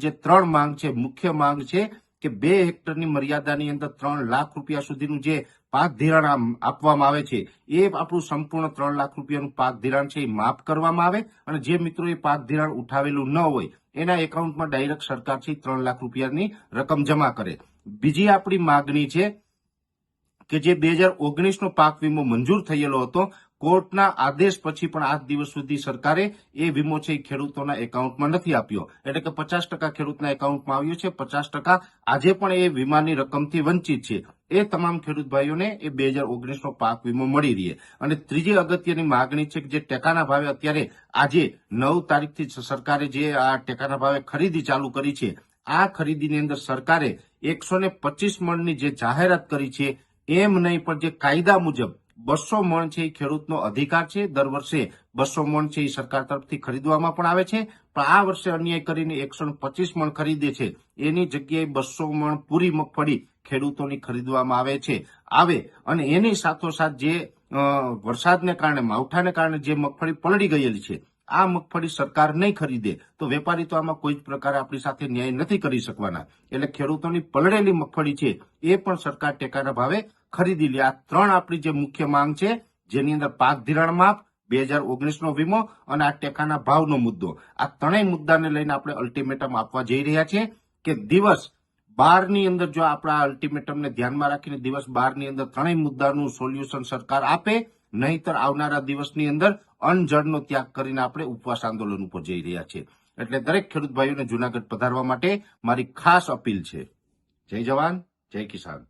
જે 3 માંગ છે, મુખ્ય માંગ છે કે 2 હેક્ટરની મર્યાદાની અંદર 3 લાખ રૂપિયા સુધીનું જે પાક ધિરાણ આપવામાં આવે છે એ આપણું સંપૂર્ણ 3 લાખ રૂપિયાનું પાક ધિરાણ છે એ માફ કરવામાં આવે અને જે મિત્રોએ પાક ધિરાણ ઉઠાવેલું ન હોય એના એકાઉન્ટમાં ડાયરેક્ટ સરકારથી 3 લાખ રૂપિયાની રકમ જમા કરે. બીજી આપણી માગણી છે કે જે 2019નો પાક વીમો મંજૂર થયેલો હતો, કોર્ટના આદેશ પછી પણ આજ દિવસ સુધી સરકારે એ વીમો છે એ ખેડૂતોના એકાઉન્ટમાં નથી આપ્યો. એટલે કે 50% ખેડૂતના એકાઉન્ટમાં આવ્યો છે, 50% આજે પણ એ વીમાની રકમથી વંચિત છે. એ તમામ ખેડૂત ભાઈઓને એ 2019નો પાક વીમો મળી રહે. અને ત્રીજી અગત્યની માગણી છે કે જે ટેકાના ભાવે અત્યારે આજે 9 તારીખથી સરકારે જે આ ટેકાના ભાવે ખરીદી ચાલુ કરી છે, આ ખરીદીની અંદર સરકારે 125 મણની જે જાહેરાત કરી છે એમ નહીં પણ જે કાયદા મુજબ 200 મણ છે એ ખેડૂતનો અધિકાર છે. દર વર્ષે 200 મણ છે એ સરકાર તરફથી ખરીદવામાં પણ આવે છે, પણ આ વર્ષે અન્યાય કરીને 125 મણ ખરીદે છે એની જગ્યાએ 200 મણ પૂરી મગફળી ખેડૂતોની ખરીદવામાં આવે અને એની સાથોસાથ જે વરસાદને કારણે, માવઠાને કારણે જે મગફળી પલળી ગયેલી છે આ મગફળી સરકાર નહીં ખરીદે તો વેપારી તો આમાં કોઈ જ પ્રકારે આપણી સાથે ન્યાય નથી કરી શકવાના. એટલે ખેડૂતોની પલળેલી મગફળી છે એ પણ સરકાર ટેકાના ભાવે ખરીદી લે. આ 3 આપણી જે મુખ્ય માંગ છે, જેની અંદર પાક ધિરાણ માફ, 2019નો વીમો અને આ ટેકાના ભાવનો મુદ્દો, આ ત્રણેય મુદ્દાને લઈને આપણે અલ્ટિમેટમ આપવા જઈ રહ્યા છીએ કે દિવસ 12ની અંદર જો આપણા અલ્ટિમેટમને ધ્યાનમાં રાખીને દિવસ 12ની અંદર ત્રણેય મુદ્દાનું સોલ્યુશન સરકાર આપે, નહીતર આવનારા દિવસની અંદર અનજળનો ત્યાગ કરીને આપણે ઉપવાસ આંદોલન ઉપર જઈ રહ્યા છીએ. એટલે દરેક ખેડૂત ભાઈઓને જૂનાગઢ પધારવા માટે મારી ખાસ અપીલ છે. જય જવાન, જય કિસાન.